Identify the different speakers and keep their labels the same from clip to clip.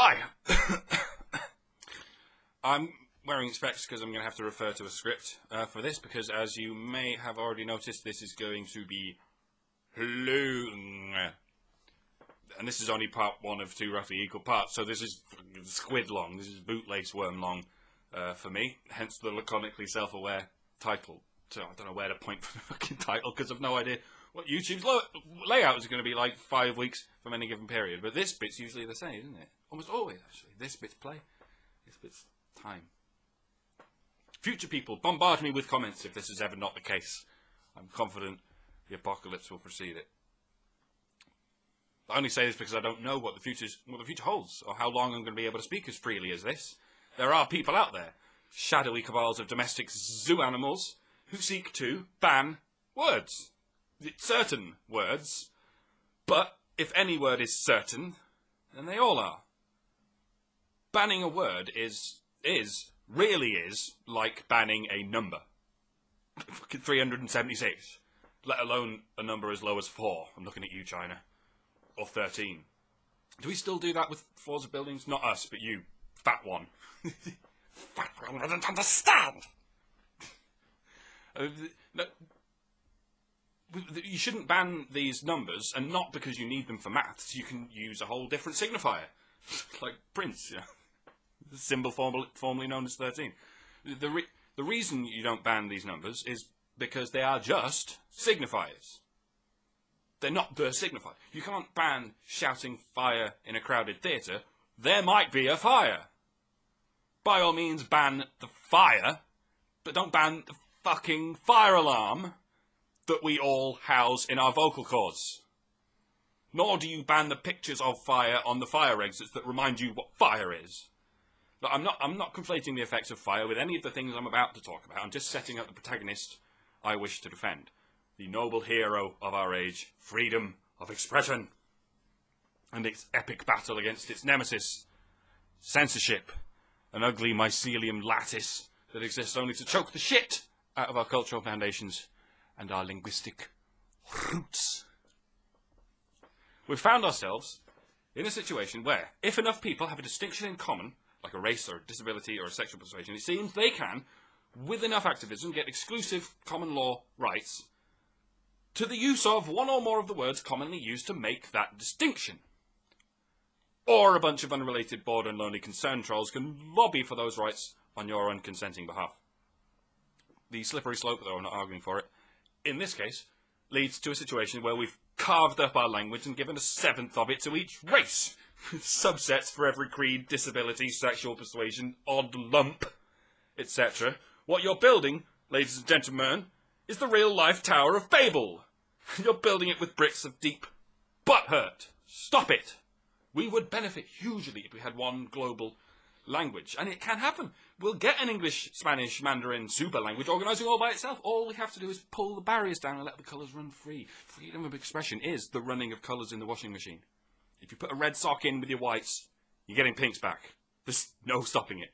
Speaker 1: Hi. I'm wearing specs because I'm going to have to refer to a script for this, because as you may have already noticed, this is going to be long. And this is only part one of two roughly equal parts, so this is squid long. This is bootlace worm long for me, hence the laconically self-aware title. So I don't know where to point for the fucking title, because I've no idea what YouTube's layout is going to be like 5 weeks from any given period. But this bit's usually the same, isn't it? Almost always, actually. This bit's play, this bit's time. Future people, bombard me with comments if this is ever not the case. I'm confident the apocalypse will precede it. I only say this because I don't know what the future holds, or how long I'm going to be able to speak as freely as this. There are people out there, shadowy cabals of domestic zoo animals, who seek to ban words. Certain words. But if any word is certain, then they all are. Banning a word really is like banning a number. 376. Let alone a number as low as 4. I'm looking at you, China. Or 13. Do we still do that with floors of buildings? Not us, but you, fat one. Fat one doesn't understand! No, you shouldn't ban these numbers, and not because you need them for maths. You can use a whole different signifier. Like Prince, yeah. The symbol formerly known as 13. The reason you don't ban these numbers is because they are just signifiers. They're not the signifier. You can't ban shouting fire in a crowded theatre. There might be a fire. By all means, ban the fire, but don't ban the fucking fire alarm that we all house in our vocal cords. Nor do you ban the pictures of fire on the fire exits that remind you what fire is. Look, I'm not conflating the effects of fire with any of the things I'm about to talk about. I'm just setting up the protagonist I wish to defend. The noble hero of our age, freedom of expression, and its epic battle against its nemesis, censorship, an ugly mycelium lattice that exists only to choke the shit out of our cultural foundations and our linguistic roots. We've found ourselves in a situation where, if enough people have a distinction in common, like a race or a disability or a sexual persuasion, it seems they can, with enough activism, get exclusive common law rights to the use of one or more of the words commonly used to make that distinction. Or a bunch of unrelated, bored and lonely concerned trolls can lobby for those rights on your unconsenting behalf. The slippery slope, though I'm not arguing for it, in this case, leads to a situation where we've carved up our language and given a seventh of it to each race, with subsets for every creed, disability, sexual persuasion, odd lump, etc. What you're building, ladies and gentlemen, is the real-life Tower of Babel. You're building it with bricks of deep butthurt. Stop it. We would benefit hugely if we had one global language. And it can happen. We'll get an English, Spanish, Mandarin super language organising all by itself. All we have to do is pull the barriers down and let the colours run free. Freedom of expression is the running of colours in the washing machine. If you put a red sock in with your whites, you're getting pinks back. There's no stopping it.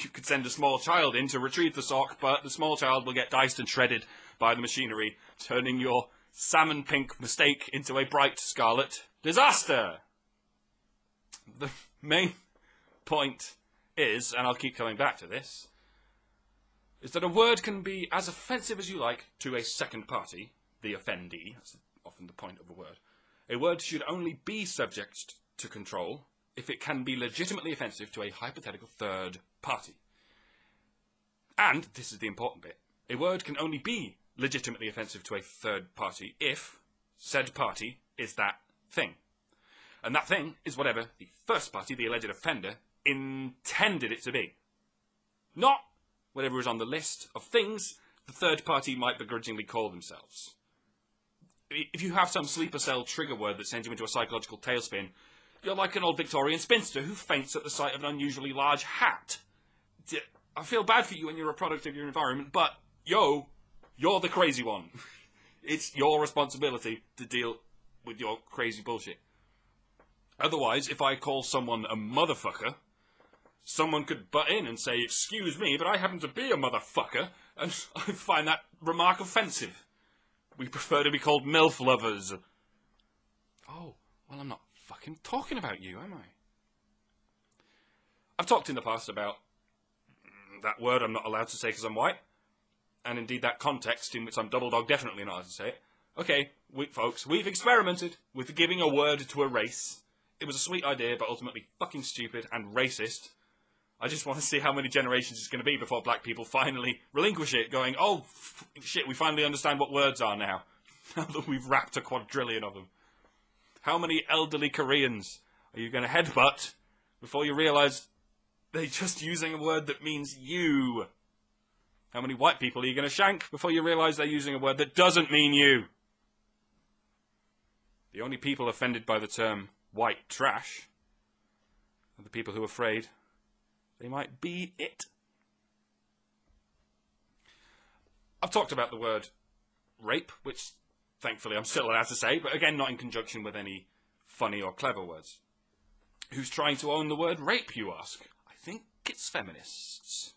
Speaker 1: You could send a small child in to retrieve the sock, but the small child will get diced and shredded by the machinery, turning your salmon pink mistake into a bright scarlet disaster. The main point is, and I'll keep coming back to this, is that a word can be as offensive as you like to a second party, the offendee. That's often the point of a word. A word should only be subject to control if it can be legitimately offensive to a hypothetical third party. And, this is the important bit, a word can only be legitimately offensive to a third party if said party is that thing. And that thing is whatever the first party, the alleged offender, intended it to be. Not whatever is on the list of things the third party might begrudgingly call themselves. If you have some sleeper cell trigger word that sends you into a psychological tailspin, you're like an old Victorian spinster who faints at the sight of an unusually large hat. I feel bad for you when you're a product of your environment, but, you're the crazy one. It's your responsibility to deal with your crazy bullshit. Otherwise, if I call someone a motherfucker, someone could butt in and say, "Excuse me, but I happen to be a motherfucker," and I find that remark offensive. We prefer to be called MILF lovers. Oh, well, I'm not fucking talking about you, am I? I've talked in the past about that word I'm not allowed to say because I'm white, and indeed that context in which I'm double dog definitely not allowed to say it. Okay, folks, we've experimented with giving a word to a race. It was a sweet idea, but ultimately fucking stupid and racist. I just want to see how many generations it's going to be before black people finally relinquish it, going, oh, shit, we finally understand what words are now, now that we've wrapped a quadrillion of them. How many elderly Koreans are you going to headbutt before you realise they're just using a word that means you? How many white people are you going to shank before you realise they're using a word that doesn't mean you? The only people offended by the term white trash are the people who are afraid they might be it. I've talked about the word rape, which thankfully I'm still allowed to say, but again not in conjunction with any funny or clever words. Who's trying to own the word rape, you ask? I think it's feminists.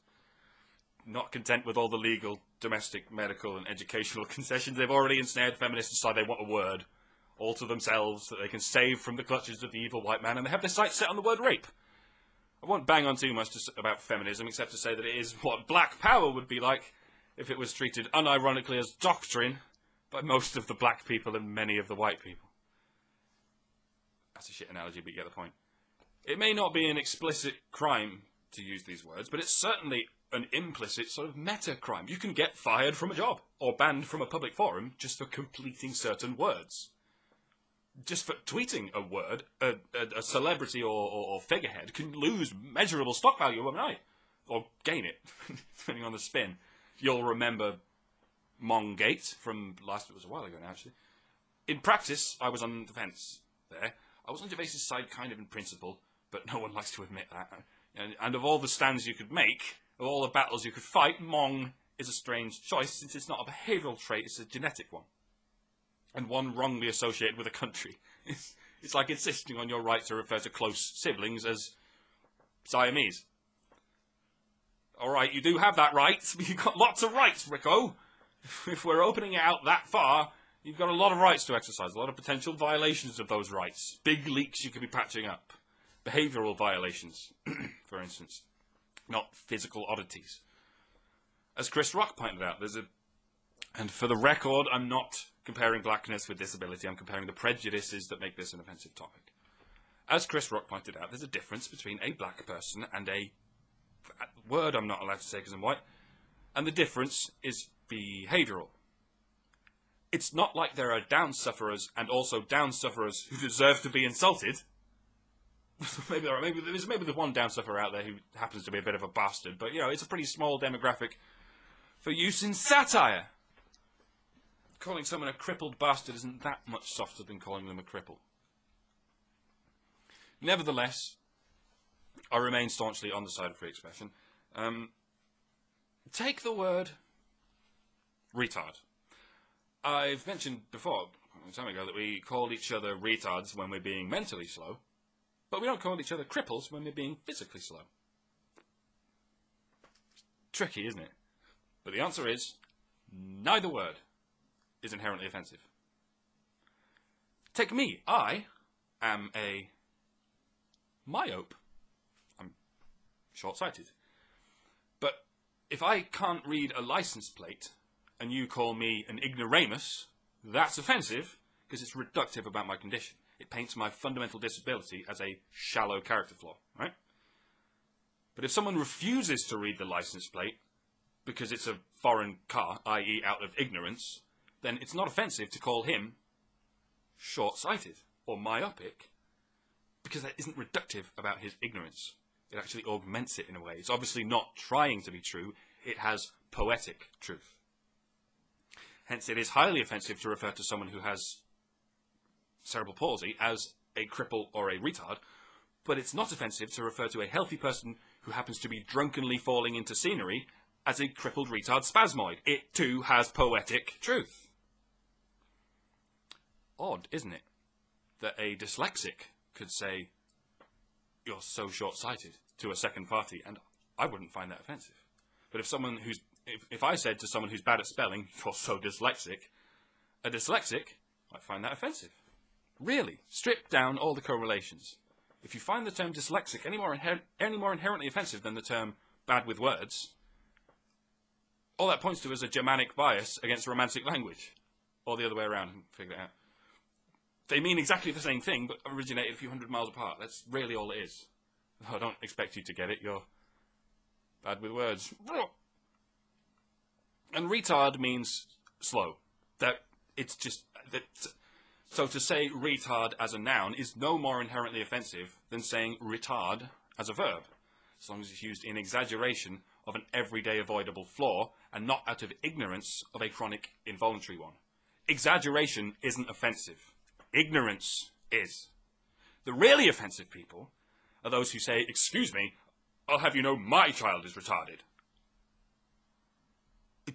Speaker 1: Not content with all the legal, domestic, medical and educational concessions, they've already ensnared feminists decide they want a word all to themselves that they can save from the clutches of the evil white man, and they have their sights set on the word rape. I won't bang on too much about feminism, except to say that it is what black power would be like if it was treated unironically as doctrine by most of the black people and many of the white people. That's a shit analogy, but you get the point. It may not be an explicit crime to use these words, but it's certainly an implicit sort of meta-crime. You can get fired from a job or banned from a public forum just for completing certain words. Just for tweeting a word, a celebrity or figurehead can lose measurable stock value overnight. Or gain it, depending on the spin. You'll remember Mongate from it was a while ago now, actually. In practice, I was on the fence there. I was on Gervais's side kind of in principle, but no one likes to admit that. And of all the stands you could make, of all the battles you could fight, Mong is a strange choice, since it's not a behavioural trait, it's a genetic one. And one wrongly associated with a country. It's like insisting on your right to refer to close siblings as Siamese. Alright, you do have that right, but you've got lots of rights, Rico. If we're opening it out that far, you've got a lot of rights to exercise, a lot of potential violations of those rights. Big leaks you could be patching up. Behavioural violations, for instance. Not physical oddities. As Chris Rock pointed out, and for the record, I'm not comparing blackness with disability, I'm comparing the prejudices that make this an offensive topic. As Chris Rock pointed out, there's a difference between a black person and a word I'm not allowed to say because I'm white, and the difference is behavioural. It's not like there are down sufferers and also down sufferers who deserve to be insulted. maybe there's one down sufferer out there who happens to be a bit of a bastard, but it's a pretty small demographic for use in satire. Calling someone a crippled bastard isn't that much softer than calling them a cripple. Nevertheless, I remain staunchly on the side of free expression. Take the word retard. I've mentioned before, a long time ago, that we call each other retards when we're being mentally slow, but we don't call each other cripples when we're being physically slow. Tricky, isn't it? But the answer is, neither word is inherently offensive. Take me. I am a myope. I'm short-sighted. But if I can't read a license plate and you call me an ignoramus, that's offensive because it's reductive about my condition. It paints my fundamental disability as a shallow character flaw, right? But if someone refuses to read the license plate because it's a foreign car, i.e. out of ignorance, then it's not offensive to call him short-sighted or myopic because that isn't reductive about his ignorance. It actually augments it in a way. It's obviously not trying to be true. It has poetic truth. Hence, it is highly offensive to refer to someone who has cerebral palsy as a cripple or a retard, but it's not offensive to refer to a healthy person who happens to be drunkenly falling into scenery as a crippled retard spasmoid. It, too, has poetic truth. Odd, isn't it, that a dyslexic could say, "You're so short-sighted," to a second party, and I wouldn't find that offensive. But if I said to someone who's bad at spelling, "You're so dyslexic," a dyslexic might find that offensive. Really, strip down all the correlations. If you find the term dyslexic any more inherently offensive than the term bad with words, all that points to is a Germanic bias against Romantic language. Or the other way around, figure it out. They mean exactly the same thing, but originated a few hundred miles apart. That's really all it is. I don't expect you to get it. You're bad with words. And retard means slow. So to say retard as a noun is no more inherently offensive than saying retard as a verb, as long as it's used in exaggeration of an everyday avoidable flaw and not out of ignorance of a chronic involuntary one. Exaggeration isn't offensive. Ignorance is. The really offensive people are those who say, "Excuse me, I'll have you know my child is retarded."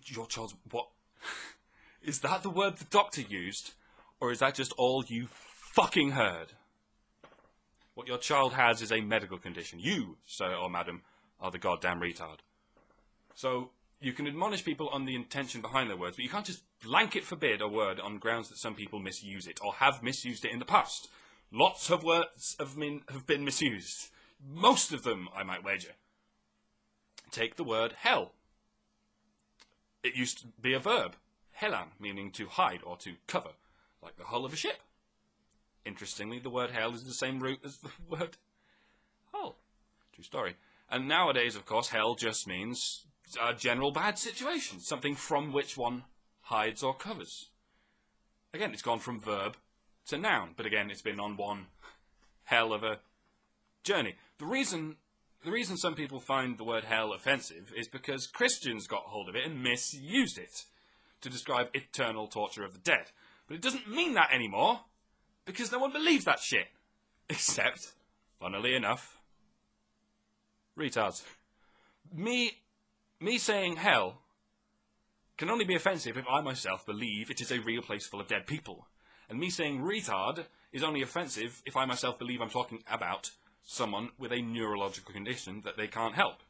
Speaker 1: Your child's what? Is that the word the doctor used? Or is that just all you fucking heard? What your child has is a medical condition. You, sir or madam, are the goddamn retard. So, you can admonish people on the intention behind their words, but you can't just blanket forbid a word on grounds that some people misuse it, or have misused it in the past. Lots of words have been misused. Most of them, I might wager. Take the word hell. It used to be a verb, helan, meaning to hide or to cover, like the hull of a ship. Interestingly, the word hell is the same root as the word hull. True story. And nowadays, of course, hell just means a general bad situation, something from which one hides or covers. Again, it's gone from verb to noun, but again, it's been on one hell of a journey. The reason some people find the word hell offensive is because Christians got hold of it and misused it to describe eternal torture of the dead. But it doesn't mean that anymore, because no one believes that shit. Except, funnily enough, retards. Me saying hell can only be offensive if I myself believe it is a real place full of dead people. And me saying retard is only offensive if I myself believe I'm talking about someone with a neurological condition that they can't help.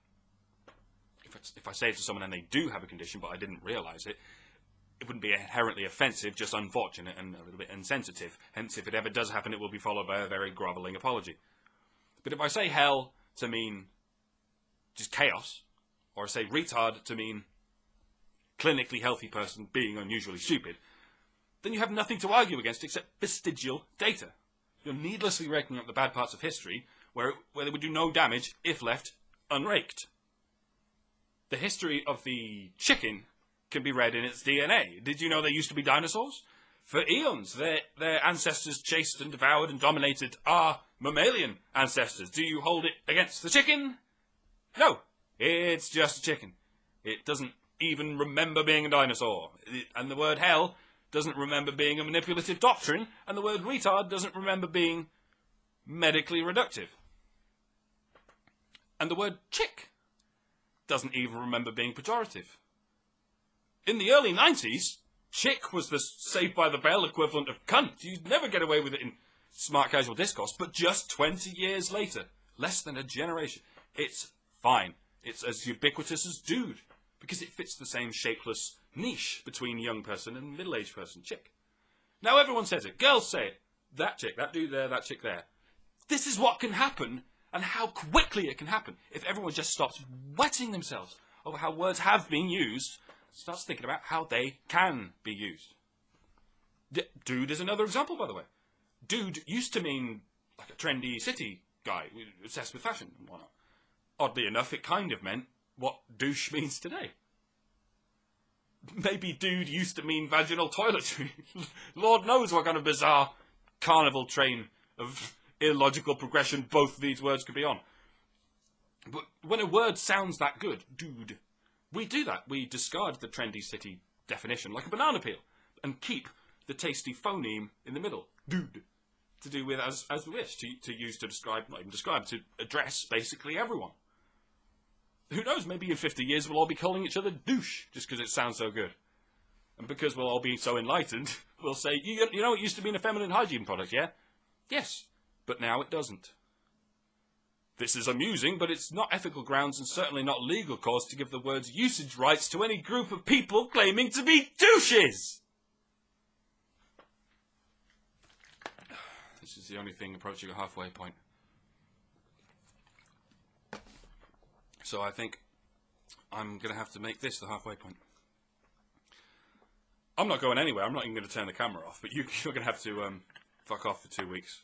Speaker 1: If I say it to someone and they do have a condition but I didn't realise it, it wouldn't be inherently offensive, just unfortunate and a little bit insensitive. Hence, if it ever does happen, it will be followed by a very grovelling apology. But if I say hell to mean just chaos, or I say retard to mean clinically healthy person being unusually stupid, then you have nothing to argue against except vestigial data. You're needlessly raking up the bad parts of history where they would do no damage if left unraked. The history of the chicken can be read in its DNA. Did you know there used to be dinosaurs? For eons, their ancestors chased and devoured and dominated our mammalian ancestors. Do you hold it against the chicken? No, it's just a chicken. It doesn't even remember being a dinosaur. And the word hell doesn't remember being a manipulative doctrine, and the word retard doesn't remember being medically reductive. And the word chick doesn't even remember being pejorative. In the early 90s, chick was the Saved by the Bell equivalent of cunt. You'd never get away with it in smart casual discourse, but just 20 years later, less than a generation, it's fine. It's as ubiquitous as dude, because it fits the same shapeless niche between young person and middle-aged person, chick. Now everyone says it. Girls say it. That chick, that dude there, that chick there. This is what can happen, and how quickly it can happen if everyone just stops wetting themselves over how words have been used, starts thinking about how they can be used. Dude is another example, by the way. Dude used to mean like a trendy city guy obsessed with fashion and whatnot. Oddly enough, it kind of meant what douche means today. Maybe dude used to mean vaginal toiletry. Lord knows what kind of bizarre carnival train of illogical progression both of these words could be on. But when a word sounds that good, dude, we do that. We discard the trendy city definition like a banana peel and keep the tasty phoneme in the middle, dude, to do with as we wish, to use to describe, not even describe, to address basically everyone. Who knows, maybe in 50 years we'll all be calling each other douche, just because it sounds so good. And because we'll all be so enlightened, we'll say, you know it used to be a feminine hygiene product, yeah? Yes, but now it doesn't. This is amusing, but it's not ethical grounds and certainly not legal cause to give the word's usage rights to any group of people claiming to be douches! This is the only thing approaching a halfway point. So I think I'm going to have to make this the halfway point. I'm not going anywhere. I'm not even going to turn the camera off. But you're going to have to fuck off for 2 weeks.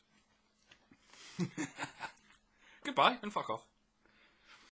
Speaker 1: Goodbye and fuck off.